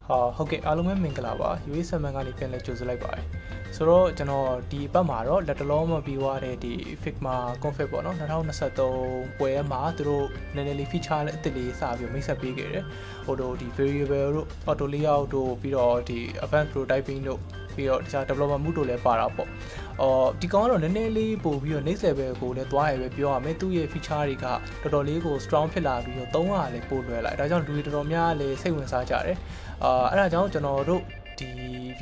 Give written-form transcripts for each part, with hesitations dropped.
Okay,အားလုံးပဲမင်္ဂလာပါ UXMM ကနေပြန်လဲကြိုဆိုလိုက်ပါတယ်ဆိုတော့ကျွန်တော်ဒီဘက်မှာတော့လက်တလုံးမပြီးသွားတဲ့ဒီ Figma ConFig ပေါ့နော်2023ပွဲမှာသူတို့နည်းနည်းလေး feature အသစ်လေးစပြီးမိတ်ဆက်ပေးခဲ့တယ်ဟိုတို့ဒီ variable တို့ auto layout တို့ပြီးတော့ဒီ advanced prototyping တို့ပြီးတော့တခြား developer mood တို့လည်းပါတာပေါ့ဒီကောင်ကတော့နည်းနည်းလေးပို့ပြီးတော့ next level ကိုလည်းသွားရပဲပြောရမယ်သူ့ရဲ့ feature တွေကတော်တော်လေးကို strong ဖြစ်လာပြီးတော့သုံးရလည်းပို့လွယ်လာဒါကြောင့်လူတွေတော်တော်များလည်းစိတ်ဝင်စားကြတယ်အဲ့ဒါကြောင့်ကျွန်တော်တို့ဒီ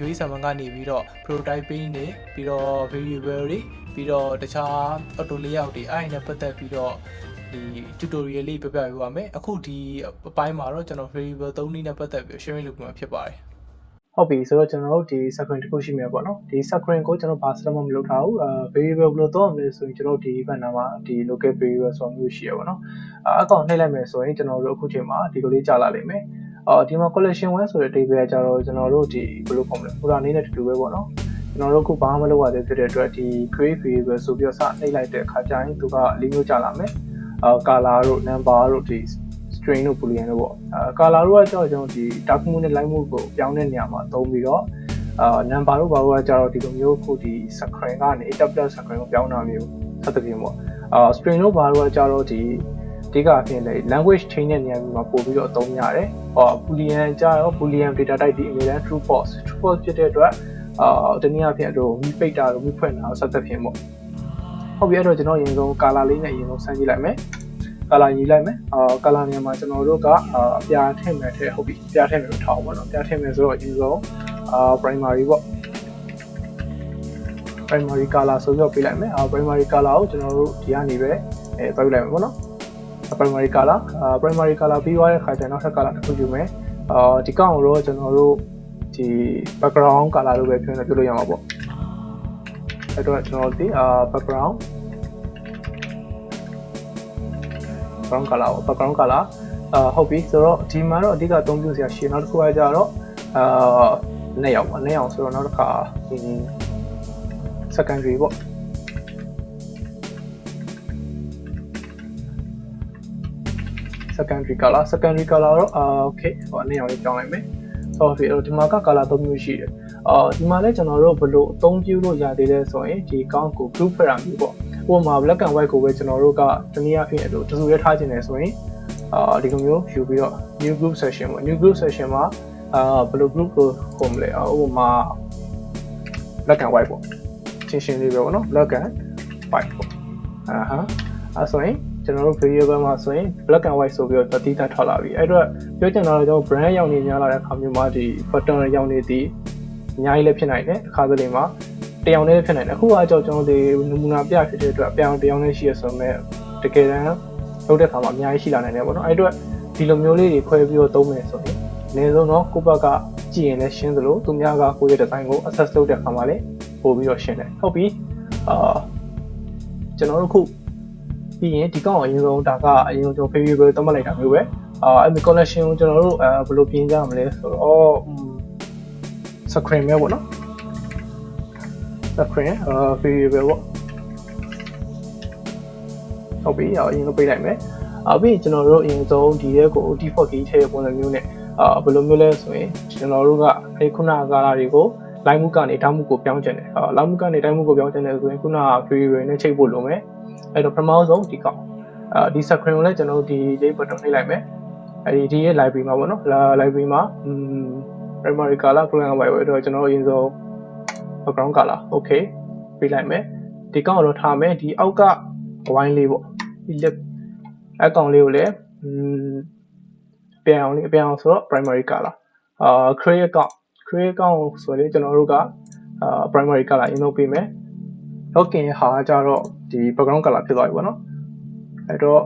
UXMM ကနေပြီးတော့ prototyping တွေပြီးတော့ variable တွေပြီးတော့တခြား auto layout တွေအဲ့ဒါနဲ့ပတ်သက်ပြီးတော့ဒီ tutorial လေးပြပြပေးပါမယ်အခုဒီအပိုင်းမှာတော့ကျွန်တော် variable 3နည်းနဲ့ပတ်သက်ပြီး sharing လုပ်ပြမှာဖြစ်ပါတယ်ဟုတ်ပြီဆိုတော့ကျွန်တော်တို့ဒီ screen တစ်ခုရှိမှာပေါ့နော်ဒီ screen ကိုကျွန်တော်ဘာစတမမလုပ်ထားဘူးvariable ဘယ်လိုသုံးမလဲဆိုရင်ကျွန်တော်ဒီဘက်နာမှာဒီ local variable ဆိုမျိုးရှိရပါတော့အကောင်နှိပ်လိုက်မယ်ဆိုရင်ကျွန်တော်တို့အခုချိန်မှာဒီလိုလေးကြာလာလိမ့်မယ်ဒီမှာ collection 1ဆိုတဲ့ table ကကြတော့ကျွန်တော်တို့ဒီဘယ်လိုပုံမလဲ folder နည်းနဲ့တူတူပဲပေါ့နော်ကျွန်တော်တို့အခုဘာမှမလုပ်ရသေးဖြစ်တဲ့အတွက်ဒီ create variable ဆိုပြီးတော့စနှိပ်လိုက်တဲ့အခါကျရင်သူက၄မျိုးကြာလာမယ်color တို့ number တို့ဒီ string တို့ boolean တို့ပေါ့color တို့ကကျွန်တော်ဒီ dark mode နဲ့ light mode ကိုပြောင်းတဲ့နေရာမှာသုံးပြီးတော့number တို့ဘာလို့ကကြတော့ဒီလိုမျိုးခုဒီ screen ကနေ tablet screen ကိုပြောင်းတာမျိုးဆက်သဖြင့်ပေါ့string တို့ဘာလို့ကကြတော့ဒီအဓိကအဖြစ်လေ language change တဲ့နေရာမှာပို့ပြီးတော့အသုံးရတယ်boolean ကြတော့ boolean data type ဒီအမြဲတမ်း true false ဖြစ်တဲ့အတွက်တနည်းအားဖြင့်အတူမိပိတ်တာတို့မိဖွင့်တာဆက်သဖြင့်ပေါ့ဟုတ်ပြီအဲ့တော့ကျွန်တော်အရင်ဆုံး color လေးနဲ့အရင်ဆုံးစမ်းကြည့်လိုက်မယ် color ရေးလိုက်မယ်color နေရာမှာကျွန်တော်တို့ကအပြာထည့်မယ်ဟုတ်ပြီအပြာထည့်မယ်လို့ထားအောင်ပေါ့နော်ပြာထည့်မယ်ဆိုတော့အရင်ဆုံးprimary ပေါ့ primary color ဆိုပြီးတော့ပေးလိုက်မယ်primary color ကိုကျွန်တော်တို့ဒီကနေပဲပေးလိုက်မယ်ပေါ့နော် primary color ပြီးသွားတဲ့အခါကျတော့နောက်ထပ် color တစ်ခုယူမယ်ဒီကောင်ကိုတော့ကျွန်တော်တို့ဒီ background color လို့ပဲပြောလို့ရမှာပေါ့အဲ့တော့ကျွန်တော်ဒီbackground color ဟုတ်ပြီဆိုတော့ဒီမှာတော့အဓိကအသုံးပြုစရာရှိနောက်တစ်ခုကကြတော့နဲ့အောင်ဆိုတော့နောက်တစ်ခါsecondary ပေါ့secondary color တော့okay ဟိုနဲ့အောင်လေးပြောင်းလိုက်မယ်ဟုတ်ပြီအဲ့တော့ဒီမှာက color 3မျိုးရှိတယ်ဒီမှာလည်းကျွန်တော်တို့ဘယ်လိုအသုံးပြုလို့ရသေးလဲဆိုရင်ဒီကောင်းကို group ဖက်တာမျိုးပေါ့ဟိုမှာ black and white ကိုပဲကျွန်တော်တို့ကတနည်းအားဖြင့်အတူတစုရဲထားခြင်းတယ်ဆိုရင်ဒီလိုမျိုးယူပြီးတော့ new group session ပေါ့ new group session မှာဘယ်လို group ကိုခေါ်မလဲဟိုမှာ black and white ပေါ့ရှင်းလေးပဲပေါ့နော် black and white ပေါ့အဲ့ဆိုရင်ကျွန်တော်တို့ variable မှာဆိုရင် black and white ဆိုပြီးတော့တတိတထွက်လာပြီအဲ့တော့ပြောချင်တာတော့ brand ရောက်နေများလာတဲ့အခါမျိုးမှာဒီ button ရောက်နေသည်အများကြီးလည်းဖြစ်နိုင်တယ်အခါသလေးမှာတယောက်နဲ့ဖြစ်နိုင်တယ်အခုကကျွန်တော်တို့နမူနာပြဖြစ်တဲ့အတွက်အပြောင်းတယောက်နဲ့ရှိရဆိုမဲ့တကယ်တမ်းလုပ်တဲ့အခါမှာအများကြီးရှိလာနိုင်တယ်ပေါ့နော်အဲ့အတွက်ဒီလိုမျိုးလေးတွေခွဲပြီးတော့သုံးမယ်ဆိုရင်အနည်းဆုံးတော့ကိုယ့်ဘက်ကကြည့်ရင်လည်းရှင်းသလိုသူများကကိုယ့်ရဲ့ design ကို access လုပ်တဲ့အခါမှာလည်းပို့ပြီးတော့ရှင်းတယ်ဟုတ်ပြီကျွန်တော်တို့ခုပြီးရင်ဒီကောင်အရင်ဆုံးဒါကအရင်ဆုံးကျွန်တော် variable သတ်မှတ်လိုက်တာမျိုးပဲအဲ့ဒီ collection ကိုကျွန်တော်တို့ဘယ်လိုပြင်ကြမလဲဆိုတော့ screen ပဲပေါ့နော်screen variable ပေါ့ဟုတ်ပြီအရင်ဆုံးပေးလိုက်မယ်ပြီးကျွန်တော်တို့အရင်ဆုံးဒီရဲ့ကို default key ထည့်ရပုံစံမျိုးနဲ့ဘယ်လိုမျိုးလဲဆိုရင်ကျွန်တော်တို့ကအဲ့ခုနကကာလာတွေကို line move ကနေ down move ကိုပြောင်းချင်တယ်line move ကနေ down move ကိုပြောင်းချင်တယ်ဆိုရင်ခုနက variable နဲ့ချိန်ဖို့လိုမယ်အဲ့တော့ပထမဆုံးဒီကောင်ဒီ screen ကိုလည်းကျွန်တော်တို့ဒီလေး button နှိပ်လိုက်မယ်အဲ့ဒီရဲ့ library မှာပေါ့နော် library မှာprimary color program ပဲအဲ့တော့ကျွန်တော်အရင်ဆုံး background color okay ပေးလိုက်မယ်ဒီကောင်တော့ထားမယ်ဒီအောက်ကဝိုင်းလေးပေါ့ဒီ left အကောင်လေးကိုလည်းပြန်အောင်ဆိုတော့ primary color create account ဆိုရင်ကျွန်တော်တို့ကprimary color အရင်ဆုံးပေးမယ် login ဟာကြတော့ဒီ background color ဖြစ်သွားပြီပေါ့နော်အဲ့တော့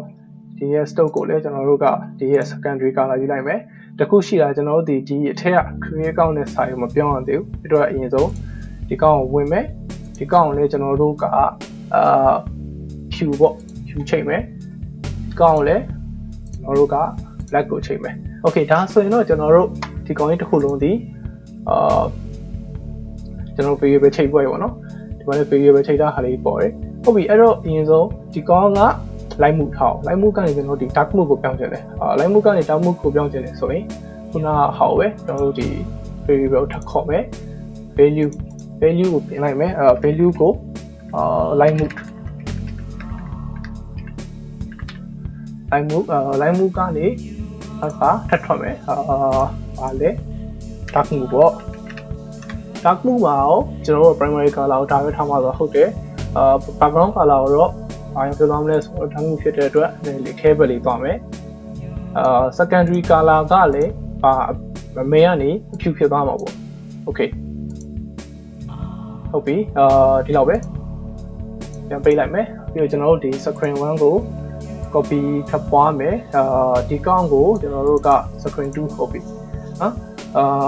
ဒီရဲ့ stock ကိုလည်းကျွန်တော်တို့ကဒီရဲ့ secondary color ယူလိုက်မယ်တခုရှိတာကျွန်တော်တို့ဒီအထက်က create account နဲ့စာရုံမပြောင်းရသေးဘူးအဲ့တော့အရင်ဆုံးဒီကောင်ကိုဝင်မယ်ဒီကောင်ကိုလည်းကျွန်တော်တို့ကhue ပေါ့ hue ချိန်မယ်ဒီကောင်ကိုလည်းကျွန်တော်တို့က black ကိုချိန်မယ် okay ဒါဆိုရင်တော့ကျွန်တော်တို့ဒီကောင်ကြီးတစ်ခုလုံးဒီကျွန်တော် variable ချိန်ပွဲပေါ့နော်ဒီမှာလည်း variable ချိန်တာဟာလေးပေါ်တယ်ဟုတ်ပြီအဲ့တော့အရင်ဆုံးဒီကောင်က line move ထားအောင် line move ကနေကျွန်တော်ဒီ dark move ကိုပြောင်းချင်တယ်line move ကနေ dark move ကိုပြောင်းချင်တယ်ဆိုရင်ခု ခုနဟောက်ပဲကျွန်တော်တို့ဒီ variable ထပ်ခေါ်မယ် value ကိုပြင်လိုက်မယ်value ကိုline move ကနေအခါထပ်ထွက်မယ်ဘာလဲ dark move ပေါ့ dark move မှာရောကျွန်တော်တို့ primary color ကိုဒါပဲထားမှာဆိုဟုတ်တယ် background color ကိုတော့ဘာပြောသွားမလဲဆိုတော့ dark move ဖြစ်တဲ့အတွက်လေခဲပဲလေးသွားမယ် secondary color ကလည်းမင်းကနေအဖြူဖြစ်သွားမှာပေါ့ okay ဟုတ်ပြီဒီလောက်ပဲပြန်ပေးလိုက်မယ်ပြီးတော့ကျွန်တော်တို့ဒီ screen 1ကို copy ထပ်ပွားမယ်ဒီကောင်ကိုကျွန်တော်တို့က screen 2 copy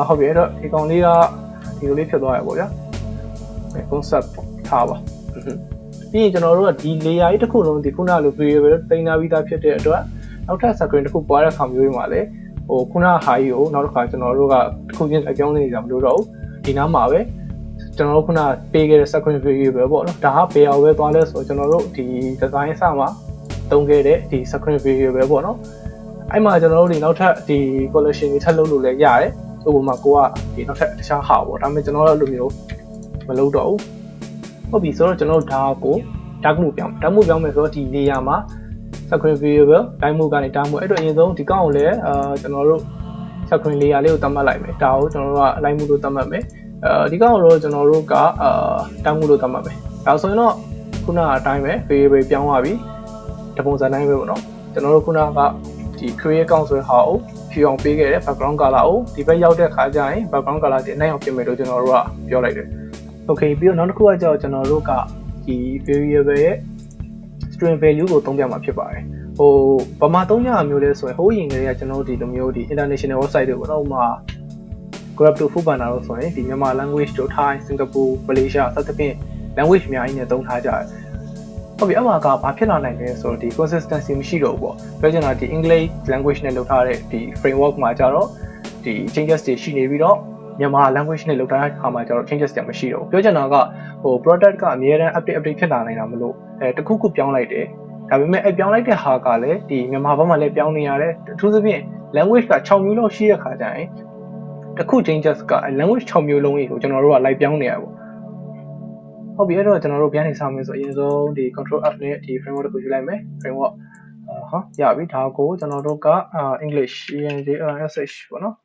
ဟုတ်ပြီအဲ့တော့ဒီကောင်လေးကဒီလိုလေးဖြစ်သွားရပေါ့ဗျာ concept ထားပါပြီးရင်ကျွန်တော်တို့ကဒီ layer ကြီးတစ်ခုလုံးဒီခုနလို variable တင်ထားပြီးသားဖြစ်တဲ့အတွက်နောက်ထပ် screen တစ်ခုပွားတဲ့အခါမျိုးတွေမှာလည်းခုန high ကိုနောက်တစ်ခါကျွန်တော်တို့ကတစ်ခုချင်းအပြောင်းနေကြမလို့တော့ဘူးဒီနားမှာပဲကျွန်တော်တို့ခုနပေးခဲ့တဲ့ screen variable ပေါ့နော်ဒါကဘယ်အောင်ပဲသွားလဲဆိုတော့ကျွန်တော်တို့ဒီ design အစမှာသုံးခဲ့တဲ့ဒီ screen variable ပေါ့နော်အဲ့မှာကျွန်တော်တို့ဒီနောက်ထပ်ဒီ collection တွေထပ်လုပ်လို့လည်းရတယ်ဥပမာကိုကဒီနောက်ထပ်တခြားဟာပေါ့ဒါပေမဲ့ကျွန်တော်တို့လိုမျိုးမလုပ်တော့ဘူးဟုတ်ပြီဆိုတော့ကျွန်တော်တို့ဒါကို dark move ပြောင်းမယ်ဆိုတော့ဒီ layer မှာ screen variable line move ကနေ dark move အဲ့တော့အရင်ဆုံးဒီကောင်ကိုလည်းကျွန်တော်တို့ screen layer လေးကိုသတ်မှတ်လိုက်မယ်ဒါကိုကျွန်တော်တို့က line move လို့သတ်မှတ်မယ်ဒီကောင်ကိုတော့ကျွန်တော်တို့ကdark move လို့သတ်မှတ်မယ်ဒါဆိုရင်တော့ခုနကအတိုင်းပဲ variable ပြောင်းသွားပြီတပုံစံတိုင်းပဲပေါ့နော်ကျွန်တော်တို့ခုနကဒီ create account ဆိုတဲ့ဟာကိုဖြူအောင်ပေးခဲ့တဲ့ background color ကိုဒီဘက်ရောက်တဲ့ခါကျရင် background color တွေနိုင်အောင်ပြင်မယ်လို့ကျွန်တော်တို့ကပြောလိုက်တယ် okay ပြီးတော့နောက်တစ်ခုကကြောက်ကျွန်တော်တို့ကဒီ variable ရဲ့ string value ကိုသုံးပြမှာဖြစ်ပါတယ်ဗမာသုံးရမျိုးလဲဆိုရင်ဟိုးရင်ကလေးကကျွန်တော်တို့ဒီလိုမျိုးဒီ international website တွေပေါ့နော်ဥပမာ grab to food banner လို့ဆိုရင်ဒီမြန်မာ language တို့ Thai Singapore Malaysia စသဖြင့် language အများကြီးနဲ့သုံးထားကြတယ်ဟုတ်ပြီအမှကဘာဖြစ်လာနိုင်လဲဆိုတော့ဒီ consistency မရှိတော့ဘူးပေါ့ပြောချင်တာဒီ English language နဲ့လုပ်ထားတဲ့ဒီ framework မှာကြတော့ဒီ changes တွေရှိနေပြီးတော့မြန်မာ language နဲ့လုပ်ထားတဲ့အခါမှာကြတော့ changes တွေမရှိတော့ဘူးပြောချင်တာကproduct ကအများအား update ဖြစ်လာနိုင်တာမလို့တခုခုပြောင်းလိုက်တယ်ဒါပေမဲ့ပြောင်းလိုက်တဲ့ဟာကလည်းဒီမြန်မာဘက်မှာလည်းပြောင်းနေရတယ်အထူးသဖြင့် language က6မျိုးလောက်ရှိတဲ့ခါကျရင်တခု changes က language 6မျိုးလုံးကိုကျွန်တော်တို့ကလိုက်ပြောင်းနေရပေါ့ဟုတ်ပြီအဲ့တော့ကျွန်တော်တို့ပြန်နေစမယ်ဆိုအရင်ဆုံးဒီ control F နဲ့ဒီ framework ကိုယူလိုက်မယ် framework ရပြီဒါကိုကျွန်တော်တို့ကEnglish ENGLISH ပေါ့နော်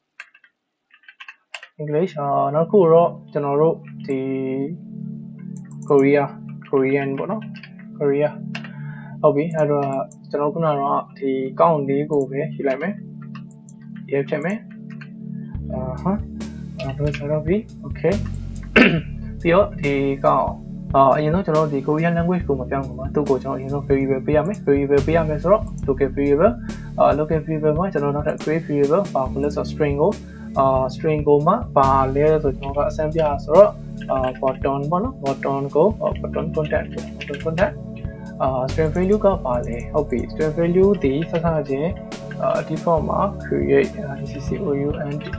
English နောက်ခုတော့ကျွန်တော်တို့ဒီ Korean ပေါ့နော် Korea ဟုတ်ပြီအဲ့တော့ကျွန်တော်ခုနကတော့ဒီ count လေးကိုပဲယူလိုက်မယ်ဒီဖြစ်မယ်တော့ကျွန်တော်ပြီ okay ပြီးတော့ဒီကောင်အရင်ဆုံးကျွန်တော်ဒီ Korean language ကိုမပြောင်းဘူးမှာသူ့ကိုကျွန်တော်အရင်ဆုံး variable ပေးရမယ်ဆိုတော့ local variable မှာကျွန်တော်နောက်ထပ် create variable ဘာလို့လဲဆိုတော့ string ကိုမှဘာလဲဆိုကျွန်တော်ကအစမ်းပြဆိုတော့button ပေါ့နော် button ကို button content string value ကဘာလဲဟုတ်ပြီ string value ဒီဆက်စချင်းdefault မှာ create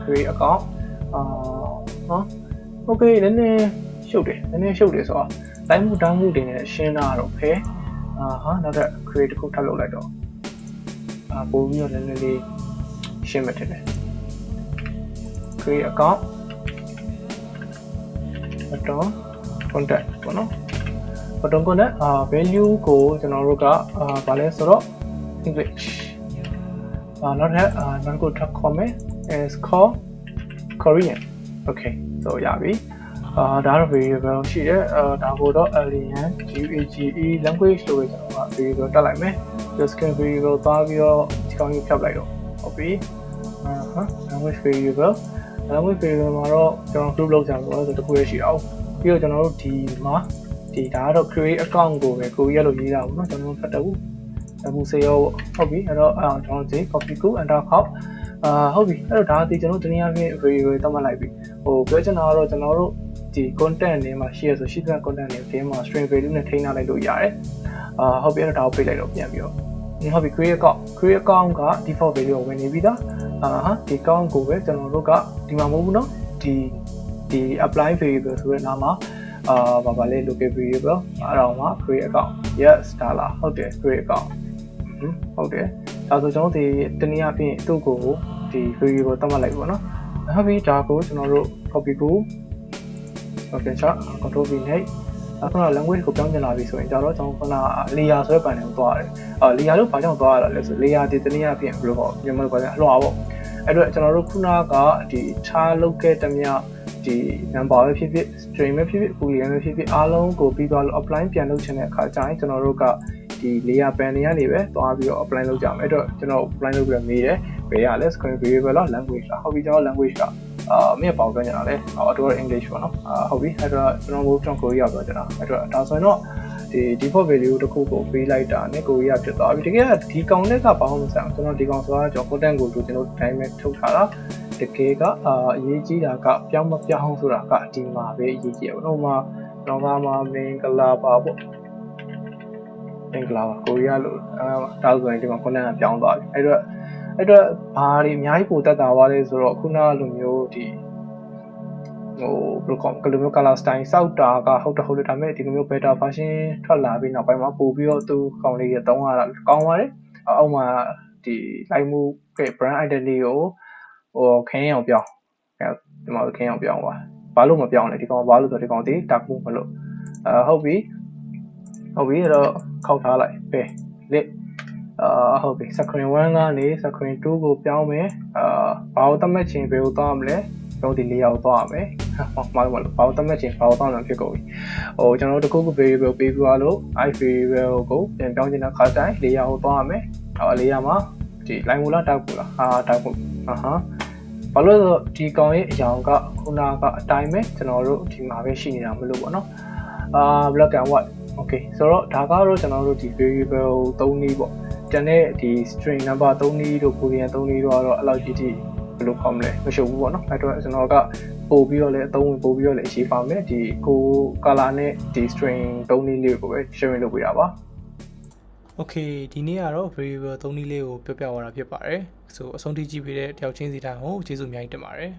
create account okay နည်းနည်းရှုပ်တယ်ဆိုတော့ line move down move တွေနဲ့ရှင်းတာတော့ဖဲနောက်ထပ် create တစ်ခုထပ်လုပ်လိုက်တော့ပို့ပြီးတော့နည်းနည်းလေးရှင်းမှထင်တယ် create account button content ပေါ့နော် button content value ကိုကျွန်တော်တို့ကဗာလဲဆိုတော့ English နောက်ထပ်နောက်ကိုထပ်ခေါ်မယ် is call Korean okay so ရပြီဒါတော့ variable ရှိတယ်ဒါကိုတော့ alien GAGE language လို့ပဲကျွန်တော်က variable တက်လိုက်မယ် string variable သွားပြီးတော့ဒီကောင်ကြီးဖြတ်လိုက်တော့ဟုတ်ပြီ language variable မှာတော့ကျွန်တော် group လုပ်ကြမှာဆိုတော့တခုရရှိအောင်ပြီးတော့ကျွန်တော်တို့ဒီမှာဒီဒါကတော့ create account ကိုပဲကိုရလို့ရေးတာပေါ့နော်ကျွန်တော်ဖတ်တဘူးစေရောဟုတ်ပြီအဲ့တော့ကျွန်တော်ဒီ copy ကို enter ခေါက်ဟုတ်ပြီအဲ့တော့ဒါဒီကျွန်တော်တနည်းအားဖြင့် variable သတ်မှတ်လိုက်ပြီပြောချင်တာကတော့ကျွန်တော်တို့ဒီ content တွေမှာရှိရဆိုရှိတဲ့ content တွေအင်းမှာ string value နဲ့ထိန်းထားလိုက်လို့ရတယ်ဟုတ်ပြီအဲ့တော့ဒါကိုပေးလိုက်တော့ပြန်ပြီးတော့ဟုတ်ပြီ create account က default value ကိုဝင်နေပြီသားဒီ account ကိုပဲကျွန်တော်တို့ကဒီမှာမဟုတ်ဘူးเนาะဒီ apply variable ဆိုတဲ့နားမှာဘာလဲ local variable အဲ့တော့မှာ create account yes ဒါလားဟုတ်တယ် create accountဟုတ်တယ်ဒါဆိုကျွန်တော်ဒီတနည်းအားဖြင့်သူ့ကိုဒီ ဒီ variable သတ်မှတ်လိုက်ပေါ့နော်ဟုတ်ပြီဒါကိုကျွန်တော်တို့ copy ကို ပြန်ချ control V နဲ့အခုတော့ language ကိုပြောင်းချင်လာပြီဆိုရင်ကျွန်တော်ခုန layer ဆိုတဲ့ panel ကိုသွားရတယ်layer လို့ဘာကြောင့်သွားရတာလဲဆို layer ဒီတနည်းအားဖြင့်ဘယ်လိုပေါ့မြန်မာလိုပြောရင်အလွှာပေါ့အဲ့တော့ကျွန်တော်တို့ခုနကဒီခြားလုပ်ခဲ့တဲ့မြဒီ number ပဲဖြစ်ဖြစ် string ပဲဖြစ်ဖြစ် boolean ပဲဖြစ်ဖြစ်အားလုံးကိုပြီးသွားလို့ apply ပြန်လုပ်ချင်တဲ့အခါကျရင်ကျွန်တော်တို့ကဒီ layer panel ကနေပဲသွားပြီးတော့ apply လုပ်ကြမယ်အဲ့တော့ကျွန်တော် apply လုပ်ပြီးတော့မေးတယ်ဘယ်ရလဲ screen variable လား language လားဟုတ်ပြီကျွန်တော် language ကမြက်ပေါင်းပြောနေတာလဲauto english ပေါ့နော်ဟုတ်ပြီအဲ့တော့ကျွန်တော်ကိုရီးယားပြောချင်တာအဲ့တော့ဒါဆိုရင်တော့ဒီ default value တစ်ခုကိုပေးလိုက်တာနဲ့ကိုရီးယားဖြစ်သွားပြီတကယ်ကဒီကောင်တဲ့ကဘာမှမဆိုင်ဘူးကျွန်တော်ဒီကောင်ဆိုတာကျွန်တော် content ကိုကျွန်တော် time နဲ့ထုတ်ထားတာတကယ်ကအရေးကြီးတာကပြောင်းမပြောင်းဆိုတာကဒီမှာပဲအရေးကြီးတယ်ပေါ့နော်တော့မှာမင်္ဂလာပါပေါ့မင်္ဂလာပါကိုရီးယားလို့ဒါဆိုရင်ဒီမှာ content ကပြောင်းသွားပြီအဲ့တော့ဘာတွေအများကြီးပိုတက်တာသွားလဲဆိုတော့ခုနလိုမျိုးဒီဘယ်လိုမျိုး color style စောက်တာကဟုတ်တယ်ဒါပေမဲ့ဒီလိုမျိုး beta version ထွက်လာပြီးနောက်ပိုင်းမှာပို့ပြီးတော့သူကောင်လေးရတုံးရတာကောင်းပါတယ်အောက်မှာဒီလိုက်မှုက brand identity ကိုခင်းအောင်ပြောင်းဒီမှာခင်းအောင်ပြောင်းသွားဘာလို့မပြောင်းလဲဒီကောင်ဘာလို့ဆိုဒီကောင်ဒီတက်မှုမလို့ဟုတ်ပြီအဲ့တော့ခောက်ထားလိုက်ပဲလက်ဟုတ်ပြီ screen 1ကနေ screen 2ကိုပြောင်းမယ်ဘာလို့သတ်မှတ်ခြင်းဘယ်လိုသွားမလဲကျွန်တော်ဒီ layer ကိုသွားရမယ်မလို့ဘာလို့သတ်မှတ်ခြင်းဘာလို့သွားမှဖြစ်ကုန်ပြီကျွန်တော်တို့တခုခု variable ပေးပြီးသွားလို့ i variable ကိုပြန်ပြောင်းခြင်းတဲ့ခါတိုင်း layer ကိုသွားရမယ်layer မှာဒီ line မူလားတောက်ဘူးလားတောက်ဘူးဘာလို့လဲဆိုဒီကောင်ရဲ့အရောင်ကခုနကအတိုင်းပဲကျွန်တော်တို့ဒီမှာပဲရှိနေတာမလို့ပေါ့နော်black and white okay ဆိုတော့ဒါကတော့ကျွန်တော်တို့ဒီ variable 3နည်းပေါ့ကျန်တဲ့ဒီ string number 3နည်းတို့ boolean 3နည်းတို့ကတော့အဲ့လောက်ကြီးကြီးဘယ်လိုခေါ်မလဲမရှုပ်ဘူးပေါ့နော်အဲ့တော့ကျွန်တော်ကပို့ပြီးတော့လည်းအသုံးဝင်ပို့ပြီးတော့လည်းအရေးပါမယ်ဒီကို color နဲ့ဒီ string 3နည်းလေးကိုပဲ sharing လုပ်ပေးတာပါ Okay ဒီနေ့ကတော့ variable 3နည်းလေးကိုပြောပြသွားတာဖြစ်ပါတယ်ဆိုအဆုံးထိကြည့်ပေးတဲ့တယောက်ချင်းစီတိုင်းကိုကျေးဇူးအများကြီးတင်ပါတယ်